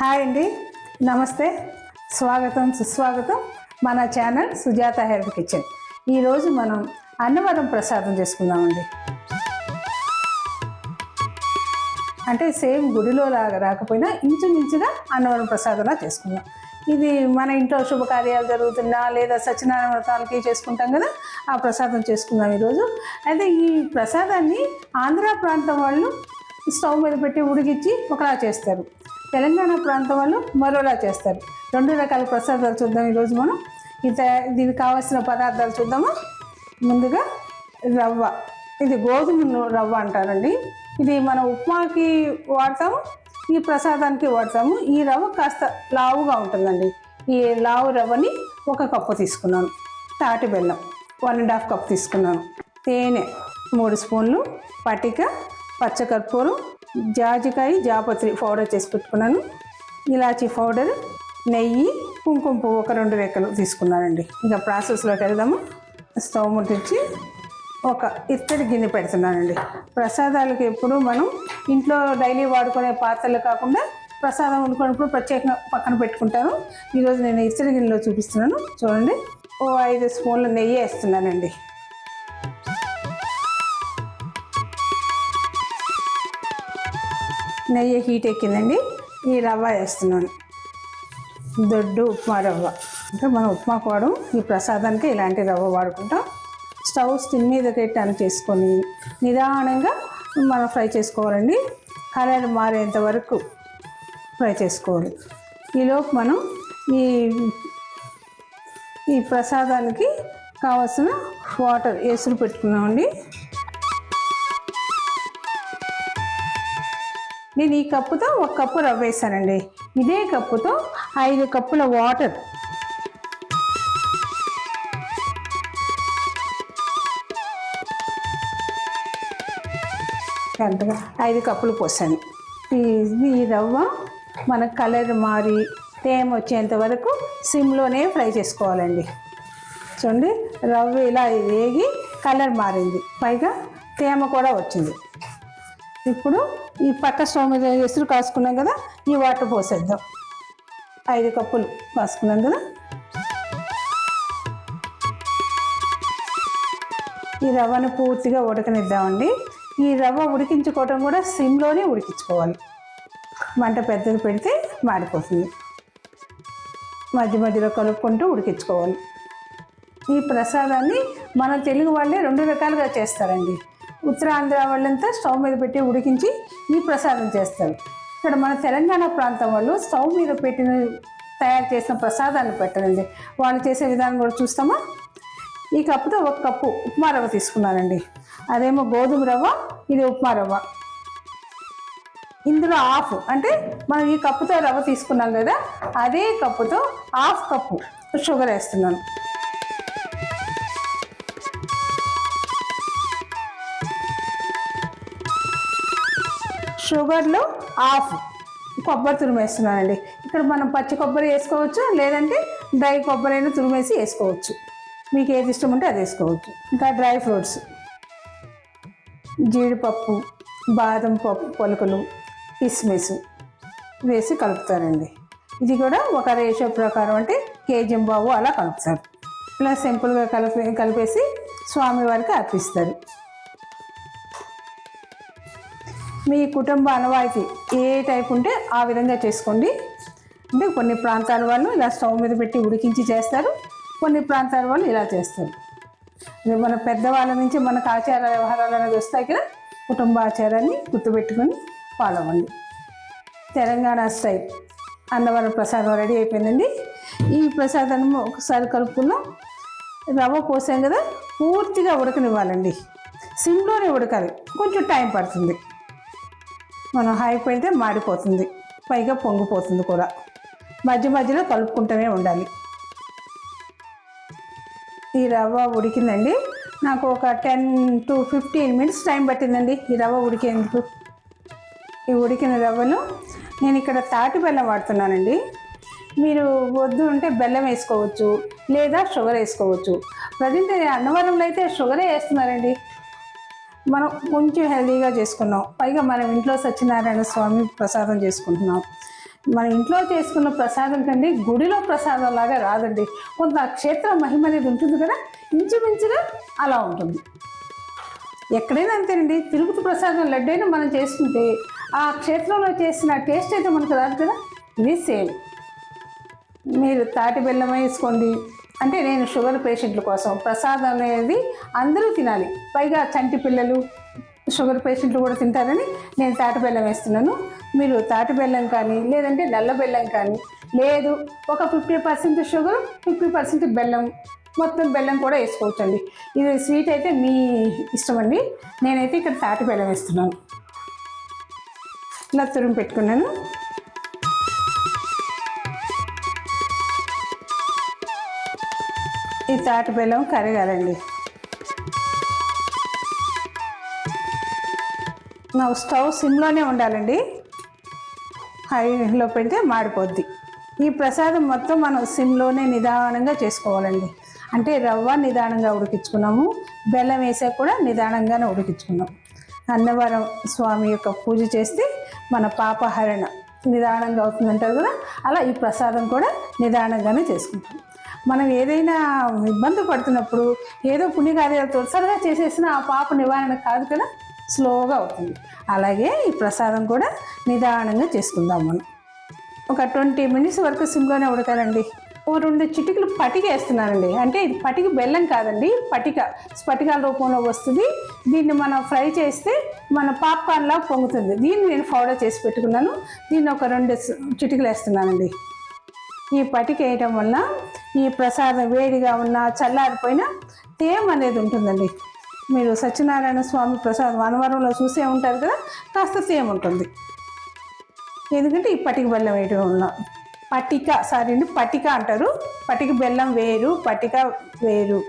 Hi అండి, నమస్తే, స్వాగతం సుస్వాగతం మన ఛానల్ సుజాత హెల్త్ కిచెన్. ఈరోజు మనం అన్నవరం ప్రసాదం చేసుకుందామండి. అంటే సేమ్ గుడిలో లాగా రాకపోయినా ఇంచుమించుగా అన్నవరం ప్రసాదంలా చేసుకుందాం. ఇది మన ఇంట్లో శుభకార్యాలు జరుగుతున్నా లేదా సత్యనారాయణ వ్రతాలకి చేసుకుంటాం కదా, ఆ ప్రసాదం చేసుకుందాం ఈరోజు. అయితే ఈ ప్రసాదాన్ని ఆంధ్ర ప్రాంతం వాళ్ళు స్టవ్ మీద పెట్టి ఉడికించి ఒకలా చేస్తారు, తెలంగాణ ప్రాంతం వాళ్ళు మరోలా చేస్తారు. రెండు రకాల ప్రసాదాలు చూద్దాం ఈరోజు మనం. దీనికి కావాల్సిన పదార్థాలు చూద్దాము. ముందుగా రవ్వ, ఇది గోధుమ రవ్వ అంటారండి. ఇది మనం ఉప్మాకి వాడతాము, ఈ ప్రసాదానికి వాడతాము. ఈ రవ్వ కాస్త లావుగా ఉంటుందండి. ఈ లావు రవ్వని 1 కప్పు తీసుకున్నాను. తాటి బెల్లం 1½ కప్ తీసుకున్నాను. తేనె 3 స్పూన్లు, పటిక, పచ్చకర్పూరం, జాజికాయ, జాపత్రి పౌడర్ చేసి పెట్టుకున్నాను, ఇలాచీ పౌడర్, నెయ్యి, కుంకుమ పువ్వు 1-2 రెక్కలు తీసుకున్నానండి. ఇంకా ప్రాసెస్లోకి వెళ్దాము. స్టవ్ ముట్టించి ఒక ఇత్తడి గిన్నె పెడుతున్నానండి. ప్రసాదాలకు ఎప్పుడు మనం ఇంట్లో డైలీ వాడుకునే పాత్రలు కాకుండా ప్రసాదం వండుకున్నప్పుడు ప్రత్యేకంగా పక్కన పెట్టుకుంటాను. ఈరోజు నేను ఇత్తడి గిన్నెలో చూపిస్తున్నాను. చూడండి, 5 స్పూన్ల నెయ్యి వేస్తున్నానండి. నెయ్యి హీట్ ఎక్కిందండి. ఈ రవ్వ వేస్తున్నాను. దొడ్డు ఉప్మా రవ్వ, అంటే మనం ఉప్మాకు వాడడం, ఈ ప్రసాదానికి ఇలాంటి రవ్వ వాడుకుంటాం. స్టవ్ స్టిమ్ మీద పెట్టి చేసుకొని నిదానంగా మనం ఫ్రై చేసుకోవాలండి. కలర్ మారేంత వరకు ఫ్రై చేసుకోవాలి. ఈలోపు మనం ఈ ప్రసాదానికి కావాల్సిన వాటర్ ఎసురు పెట్టుకున్నామండి. నేను ఈ కప్పుతో 1 కప్పు రవ్వ వేసానండి. ఇదే కప్పుతో 5 కప్పుల వాటర్, కరెక్ట్గా 5 కప్పులు పోసాను. ఈ రవ్వ మన కలర్ మారి తేమ వచ్చేంత వరకు సిమ్లోనే ఫ్రై చేసుకోవాలండి. చూడండి, రవ్వ ఇలా వేగి కలర్ మారింది, పైగా తేమ కూడా వచ్చింది. ఇప్పుడు ఈ పక్క స్టవ్ మీద ఎసురు కాసుకున్నాం కదా, ఈ వాటర్ పోసేద్దాం. 5 కప్పులు కాసుకున్నాం కదా. ఈ రవ్వను పూర్తిగా ఉడకనిద్దామండి. ఈ రవ్వ ఉడికించుకోవటం కూడా సిమ్లోనే ఉడికించుకోవాలి. మంట పెద్దది పెడితే మాడిపోతుంది. మధ్య మధ్యలో కలుపుకుంటూ ఉడికించుకోవాలి. ఈ ప్రసాదాన్ని మన తెలుగు వాళ్ళే 2 రకాలుగా చేస్తారండి. ఉత్తరాంధ్ర వాళ్ళంతా స్టవ్ మీద పెట్టి ఉడికించి ఈ ప్రసాదం చేస్తారు. ఇక్కడ మన తెలంగాణ ప్రాంతం వాళ్ళు స్టవ్ మీద తయారు చేసిన ప్రసాదాన్ని పెట్టరండి. వాళ్ళు చేసే విధానం కూడా చూస్తామా. ఈ కప్పుతో 1 కప్పు ఉప్మా రవ్వ తీసుకున్నానండి. అదేమో గోధుమ రవ్వ, ఇది ఉప్మా రవ్వ. ఇందులో హాఫ్, అంటే మనం ఈ కప్పుతో రవ్వ తీసుకున్నాం కదా, అదే కప్పుతో 1/2 కప్పు షుగర్ వేస్తున్నాను. షుగర్లో 1/2 కొబ్బరి తురుము వేస్తున్నానండి. ఇక్కడ మనం పచ్చి కొబ్బరి వేసుకోవచ్చు, లేదంటే డ్రై కొబ్బరి అయినా తురిమేసి వేసుకోవచ్చు. మీకు ఏది ఇష్టం ఉంటే అది వేసుకోవచ్చు. ఇంకా డ్రై ఫ్రూట్స్, జీడిపప్పు, బాదం పప్పు పలుకులు, కిస్మిస్ వేసి కలుపుతారండి. ఇది కూడా ఒక రేషియో ప్రకారం, అంటే కేజీంబావు అలా కలుపుతారు. ఇలా సింపుల్గా కలిపేసి స్వామివారికి అర్పిస్తారు. మీ కుటుంబ అనవాయితీ ఏ టైప్ ఉంటే ఆ విధంగా చేసుకోండి. అంటే కొన్ని ప్రాంతాల వాళ్ళు ఇలా స్టవ్ మీద పెట్టి ఉడికించి చేస్తారు, కొన్ని ప్రాంతాల వాళ్ళు ఇలా చేస్తారు. మన పెద్దవాళ్ళ నుంచి మనకు ఆచార వ్యవహారాలు అనేది వస్తాయి కదా, కుటుంబ ఆచారాన్ని గుర్తుపెట్టుకొని ఫాలో అవ్వండి. తెలంగాణ స్టైల్ అన్నవరం ప్రసాదం రెడీ అయిపోయిందండి. ఈ ప్రసాదాన్ని ఒకసారి కలుపుకున్నాం. రవ్వ పోసాం కదా, పూర్తిగా ఉడకనివ్వాలండి. సిమ్లోనే ఉడకాలి, కొంచెం టైం పడుతుంది. మనం హై పెడితే మాడిపోతుంది, పైగా పొంగిపోతుంది కూడా. మధ్య మధ్యలో కలుపుకుంటూనే ఉండాలి. ఈ రవ్వ ఉడికిందండి. నాకు ఒక 10 to 15 minutes టైం పట్టిందండి ఈ రవ్వ ఉడికేందుకు. ఈ ఉడికిన రవ్వను నేను ఇక్కడ తాటి బెల్లం వాడుతున్నానండి. మీరు వద్దు అంటే బెల్లం వేసుకోవచ్చు, లేదా షుగర్ వేసుకోవచ్చు. ప్రజెంట్ అన్నవరంలో అయితే షుగరే వేస్తున్నారండి. మనం కొంచెం హెల్దీగా చేసుకున్నాం, పైగా మనం ఇంట్లో సత్యనారాయణ స్వామి ప్రసాదం చేసుకుంటున్నాం. మన ఇంట్లో చేసుకున్న ప్రసాదం కండి గుడిలో ప్రసాదం లాగా రాదండి. కొంత క్షేత్ర మహిమ అనేది ఉంటుంది కదా, ఇంచుమించుగా అలా ఉంటుంది. ఎక్కడైనా అంతేనండి, తిరుపతి ప్రసాదం లడ్డైనా మనం చేసుకుంటే ఆ క్షేత్రంలో చేసిన టేస్ట్ అయితే మనకు రాదు కదా, ఇది సేమ్. మీరు తాటి బెల్లం వేసుకోండి. అంటే నేను షుగర్ పేషెంట్ల కోసం ప్రసాదం అనేది అందరూ తినాలి, పైగా చంటి పిల్లలు షుగర్ పేషెంట్లు కూడా తింటారని నేను తాటి బెల్లం వేస్తున్నాను. మీరు తాటి బెల్లం కానీ లేదంటే నల్ల బెల్లం కానీ, లేదు ఒక 50% షుగర్ 50% బెల్లం, మొత్తం బెల్లం కూడా వేసుకోవచ్చండి. ఇది స్వీట్ అయితే మీ ఇష్టం అండి. నేనైతే ఇక్కడ తాటి బెల్లం వేస్తున్నాను. ఇలా తురిమి పెట్టుకున్నాను. ఈ తాటి బెల్లం కరగాలండి. నా స్టవ్ సిమ్లోనే ఉండాలండి, హైలో పెడితే మాడిపోద్ది. ఈ ప్రసాదం మొత్తం మనం సిమ్లోనే నిదానంగా చేసుకోవాలండి. అంటే రవ్వ నిదానంగా ఉడికించుకున్నాము, బెల్లం వేసా కూడా నిదానంగానే ఉడికించుకున్నాం. అన్నవరం స్వామి యొక్క పూజ చేస్తే మన పాపహరణ నిదానంగా అవుతుందంటారు కదా, అలా ఈ ప్రసాదం కూడా నిదానంగానే చేసుకుంటాం. మనం ఏదైనా ఇబ్బంది పడుతున్నప్పుడు ఏదో పుణ్యకార్యాలు తొలసరిగా చేసేసిన ఆ పాప నివారణ కాదు కదా, స్లోగా అవుతుంది. అలాగే ఈ ప్రసాదం కూడా నిదానంగా చేసుకుందాం. మనం ఒక 20 మినిట్స్ వరకు సిమ్లోనే ఉడకాలండి. ఓ 2 చిటికలు పటిక వేస్తున్నానండి. అంటే ఇది పటిక బెల్లం కాదండి, పటిక స్ఫటికాల రూపంలో వస్తుంది. దీన్ని మనం ఫ్రై చేస్తే మన పాప్కార్న్లా పొంగుతుంది. దీన్ని నేను పౌడర్ చేసి పెట్టుకున్నాను. దీన్ని ఒక 2 చిటికలు వేస్తున్నానండి. ఈ పటిక వేయటం వల్ల ఈ ప్రసాదం వేడిగా ఉన్న చల్లారిపోయినా తేమ అనేది ఉంటుందండి. మీరు సత్యనారాయణ స్వామి ప్రసాదం అన్నవరంలో చూసే ఉంటారు కదా, కాస్త తేమ ఉంటుంది. ఎందుకంటే ఈ పటిక బెల్లం వేయటం వల్ల పటిక అంటారు. పటిక బెల్లం వేరు, పటిక వేరు.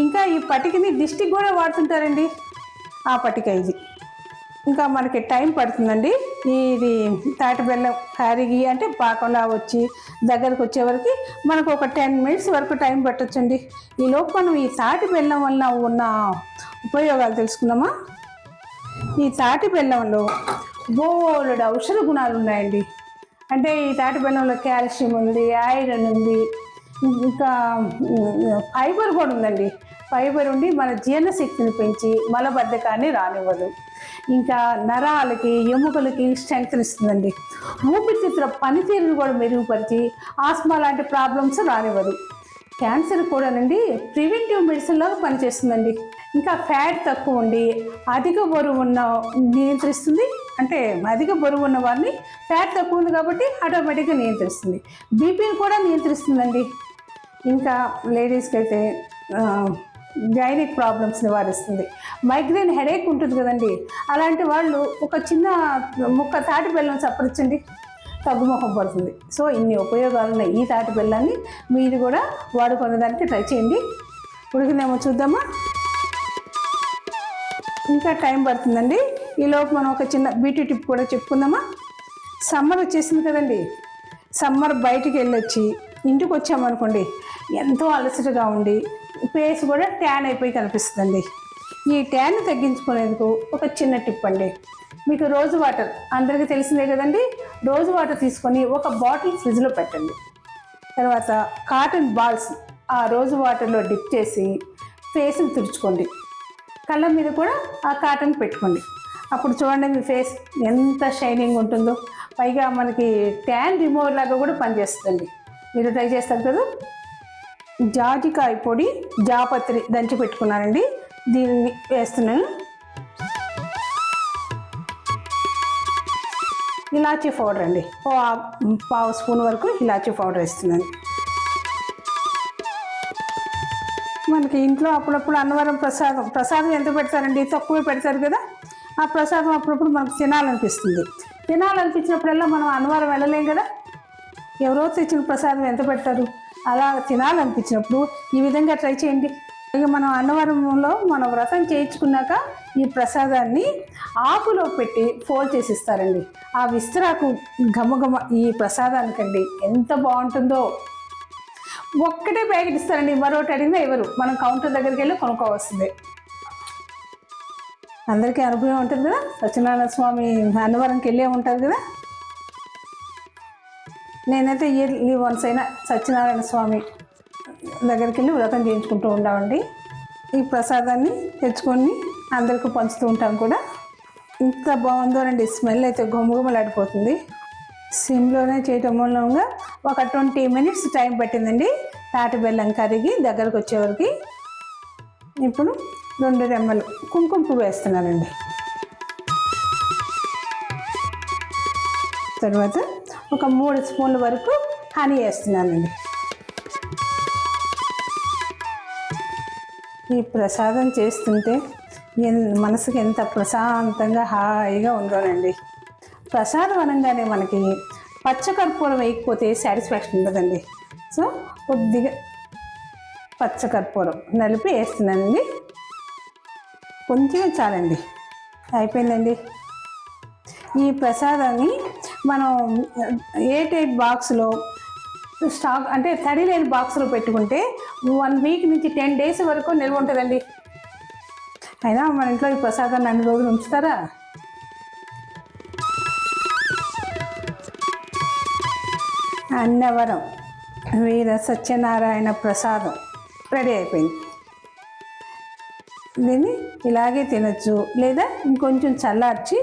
ఇంకా ఈ పటికని దిష్టికి కూడా వాడుతుంటారండి, ఆ పటిక ఇది. ఇంకా మనకి టైం పడుతుందండి. ఇది తాటి బెల్లం కరిగి అంటే పాకంలా వచ్చి దగ్గరకు వచ్చేవరకు మనకు ఒక 10 మినిట్స్ వరకు టైం పట్టొచ్చండి. ఈలోపు మనం ఈ తాటి బెల్లం వల్ల ఉన్న ఉపయోగాలు తెలుసుకుందామా. ఈ తాటి బెల్లంలో బోలెడు ఔషధ గుణాలు ఉన్నాయండి. అంటే ఈ తాటి బెల్లంలో కాల్షియం ఉంది, ఐరన్ ఉంది, ఇంకా ఫైబర్ కూడా ఉందండి. ఫైబర్ ఉండి మన జీర్ణశక్తిని పెంచి మలబద్ధకాన్ని రానివ్వదు. ఇంకా నరాలకి ఎముకలకి స్ట్రెంగ్త్ ఇస్తుందండి. ఊపిరితిత్తుల పనితీరును కూడా మెరుగుపరిచి ఆస్మా లాంటి ప్రాబ్లమ్స్ రానివ్వదు. క్యాన్సర్ కూడానండి ప్రివెంటివ్ మెడిసిన్ లాగా పనిచేస్తుందండి. ఇంకా ఫ్యాట్ తక్కువ ఉండి అధిక బరువు ఉన్న నియంత్రిస్తుంది. అంటే అధిక బరువు ఉన్న వారిని ఫ్యాట్ తక్కువ ఉంది కాబట్టి ఆటోమేటిక్గా నియంత్రిస్తుంది. బీపీని కూడా నియంత్రిస్తుందండి. ఇంకా లేడీస్కి అయితే గైనిక్ ప్రాబ్లమ్స్ నివారిస్తుంది. మైగ్రేన్ హెడేక్ ఉంటుంది కదండి, అలాంటి వాళ్ళు ఒక చిన్న ముక్క తాటి బెల్లం చప్పరించండి, తగ్గుముఖం పడుతుంది. సో ఇన్ని ఉపయోగాలు ఉన్నాయి ఈ తాటి బెల్లాన్ని. మీరు కూడా వాడుకునేదానికి ట్రై చేయండి. ఉడికిందేమో చూద్దామా. ఇంకా టైం పడుతుందండి. ఈలోపు మనం ఒక చిన్న బ్యూటీ టిప్ కూడా చెప్పుకుందామా. సమ్మర్ వచ్చేసింది కదండి, సమ్మర్ బయటికి వెళ్ళొచ్చి ఇంటికి వచ్చామనుకోండి, ఎంతో అలసటగా ఉండి ఫేస్ కూడా ట్యాన్ అయిపోయి కనిపిస్తుందండి. ఈ ట్యాన్ తగ్గించుకునేందుకు ఒక చిన్న టిప్ అండి. మీకు రోజు వాటర్ అందరికీ తెలిసిందే కదండి. రోజు వాటర్ తీసుకొని ఒక బాటిల్ ఫ్రిడ్జ్లో పెట్టండి. తర్వాత కాటన్ బాల్స్ ఆ రోజు వాటర్లో డిప్ చేసి ఫేస్ని తుడుచుకోండి. కళ్ళ మీద కూడా ఆ కాటన్ పెట్టుకోండి. అప్పుడు చూడండి మీ ఫేస్ ఎంత షైనింగ్ ఉంటుందో. పైగా మనకి ట్యాన్ రిమూవర్ లాగా కూడా పనిచేస్తుంది. మీరు ట్రై చేస్తారు కదా. జాజికాయ పొడి, జాపత్రి దంచి పెట్టుకున్నానండి, దీన్ని వేస్తున్నాను. ఇలాచీ పౌడర్ అండి, పావు స్పూన్ వరకు ఇలాచీ పౌడర్ వేస్తున్నాను. మనకి ఇంట్లో అప్పుడప్పుడు అన్నవరం ప్రసాదం ఎంత పెడతారండి, తక్కువే పెడతారు కదా. ఆ ప్రసాదం అప్పుడప్పుడు మనకు తినాలనిపించినప్పుడల్లా మనం అన్నవరం వెళ్ళలేం కదా. ఎవరో తెచ్చిన ప్రసాదం ఎంత పెడతారు, అలా తినాలనిపించినప్పుడు ఈ విధంగా ట్రై చేయండి. ఇక మనం అన్నవరంలో మనం వ్రతం చేయించుకున్నాక ఈ ప్రసాదాన్ని ఆకులో పెట్టి ఫోల్డ్ చేసి ఇస్తారండి. ఆ విస్తరాకు ఘమఘమ ఈ ప్రసాదానికండి ఎంత బాగుంటుందో. ఒక్కటే ప్యాకెట్ ఇస్తారండి, మరొకటి అడిగినా ఎవరు, మనం కౌంటర్ దగ్గరికి వెళ్ళి కొనుక్కోవాల్సిందే. అందరికీ అనుభవం ఉంటుంది కదా, సత్యనారాయణ స్వామి అన్నవరంకి వెళ్ళే ఉంటారు కదా. నేనైతే ఇయర్లీ వన్స్ అయినా సత్యనారాయణ స్వామి దగ్గరికి వెళ్ళి వ్రతం చేయించుకుంటూ ఉంటామండి. ఈ ప్రసాదాన్ని తెచ్చుకొని అందరికీ పంచుతూ ఉంటాం కూడా. ఇంత బాగుందోనండి, స్మెల్ అయితే గుమగుమలాడిపోతుంది. సిమ్లోనే చేయటం మూలంగా ఒక 20 minutes టైం పట్టిందండి తాటి బెల్లం కరిగి దగ్గరకు వచ్చేవరకు. ఇప్పుడు 2 రెమ్మలు కుంకుమ పువ్వు వేస్తున్నానండి. తర్వాత ఒక 3 స్పూన్ల వరకు హనీ వేస్తున్నానండి. ఈ ప్రసాదం చేస్తుంటే మనసుకి ఎంత ప్రశాంతంగా హాయిగా ఉందోనండి. ప్రసాదం అనగానే మనకి పచ్చకర్పూరం వేయకపోతే సాటిస్ఫాక్షన్ ఉండదండి. సో కొద్దిగా పచ్చకర్పూరం నలిపి వేస్తున్నానండి. కొంచెం చాలండి, అయిపోయిందండి. ఈ ప్రసాదాన్ని మనం ఎయిర్ బాక్స్లో స్టాక్ అంటే తడి లేని బాక్స్లో పెట్టుకుంటే 1 week నుంచి 10 days వరకు నిల్వ ఉంటుందండి. అయినా మన ఇంట్లో ఈ ప్రసాదాన్ని అన్ని రోజులు ఉంచుతారా? అన్నవరం వీర సత్యనారాయణ ప్రసాదం రెడీ అయిపోయింది. దీన్ని ఇలాగే తినచ్చు, లేదా ఇంకొంచెం చల్లార్చి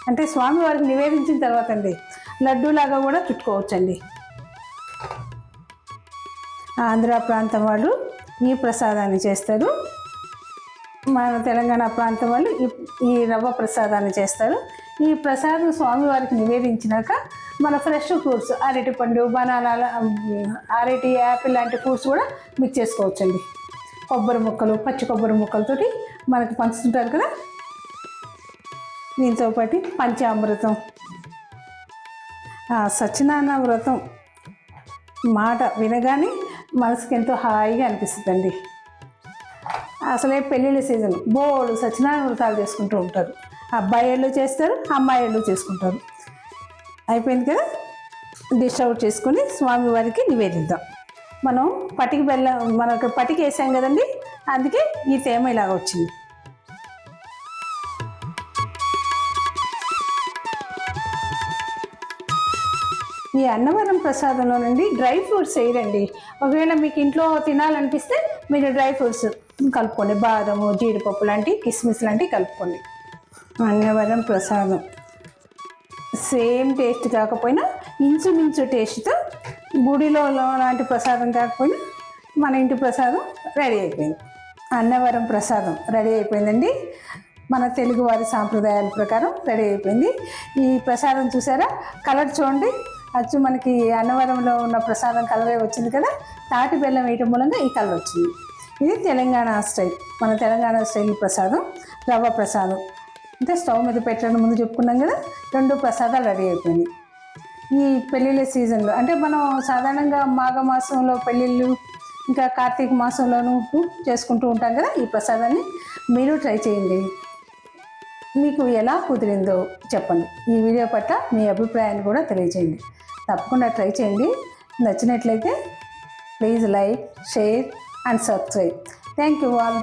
అంటే స్వామివారికి నివేదించిన తర్వాత అండి లడ్డూలాగా కూడా చుట్టుకోవచ్చండి. ఆంధ్ర ప్రాంతం వాళ్ళు ఈ ప్రసాదాన్ని చేస్తారు, మన తెలంగాణ ప్రాంతం వాళ్ళు ఈ రవ్వ ప్రసాదాన్ని చేస్తారు. ఈ ప్రసాదం స్వామివారికి నివేదించినాక మన ఫ్రెష్ ఫ్రూట్స్ అరటిపండు, బనానా, అరటి, యాపిల్ లాంటి ఫ్రూట్స్ కూడా మిక్స్ చేసుకోవచ్చండి. కొబ్బరి ముక్కలు, పచ్చి కొబ్బరి ముక్కలతోటి మనకు పంచుతుంటారు కదా. దీంతో పాటు పంచామృతం, సత్యనారాయణ వ్రతం మాట వినగానే మనసుకి ఎంతో హాయిగా అనిపిస్తుందండి. అసలే పెళ్ళిళ్ళ సీజన్, బోళ్ళు సత్యనారాయణ వ్రతాలు చేసుకుంటూ ఉంటారు. అబ్బాయిళ్ళు చేస్తారు, అమ్మాయిళ్ళు చేసుకుంటారు. అయిపోయింది కదా, డిష్ అవుట్ చేసుకొని స్వామివారికి నివేదిద్దాం. మనం పటికి మనకు పటికి వేసాం కదండి, అందుకే ఈ తేమ ఇలాగ వచ్చింది. ఈ అన్నవరం ప్రసాదంలో నుండి డ్రై ఫ్రూట్స్ వేయరండి. ఒకవేళ మీకు ఇంట్లో తినాలనిపిస్తే మీరు డ్రై ఫ్రూట్స్ కలుపుకోండి, బాదము, జీడిపప్పు లాంటి, కిస్మిస్ లాంటివి కలుపుకోండి. అన్నవరం ప్రసాదం సేమ్ టేస్ట్ కాకపోయినా ఇంచుమించు టేస్ట్తో గుడిలో లాంటి ప్రసాదం కాకపోయినా మన ఇంటి ప్రసాదం రెడీ అయిపోయింది. అన్నవరం ప్రసాదం రెడీ అయిపోయిందండి. మన తెలుగువారి సాంప్రదాయాల ప్రకారం రెడీ అయిపోయింది. ఈ ప్రసాదం చూసారా, కలర్ చూడండి, అచ్చు మనకి అన్నవరంలో ఉన్న ప్రసాదం కలరే వచ్చింది కదా. తాటి బెల్లం వేయటం మూలంగా ఈ కలర్ వచ్చింది. ఇది తెలంగాణ స్టైల్, మన తెలంగాణ స్టైల్ ప్రసాదం, రవ్వ ప్రసాదం. అంటే స్టవ్ మీద పెట్టడం ముందు చెప్పుకున్నాం కదా, 2 ప్రసాదాలు రెడీ అయిపోయినాయి. ఈ పెళ్ళిళ్ళ సీజన్లో అంటే మనం సాధారణంగా మాఘమాసంలో పెళ్ళిళ్ళు, ఇంకా కార్తీక మాసంలోనూ చేసుకుంటూ ఉంటాం కదా. ఈ ప్రసాదాన్ని మీరు ట్రై చేయండి, మీకు ఎలా కుదిరిందో చెప్పండి. ఈ వీడియో పట్ల మీ అభిప్రాయాన్ని కూడా తెలియజేయండి. తప్పకుండా ట్రై చేయండి. నచ్చినట్లయితే please like, share and subscribe. Thank you all.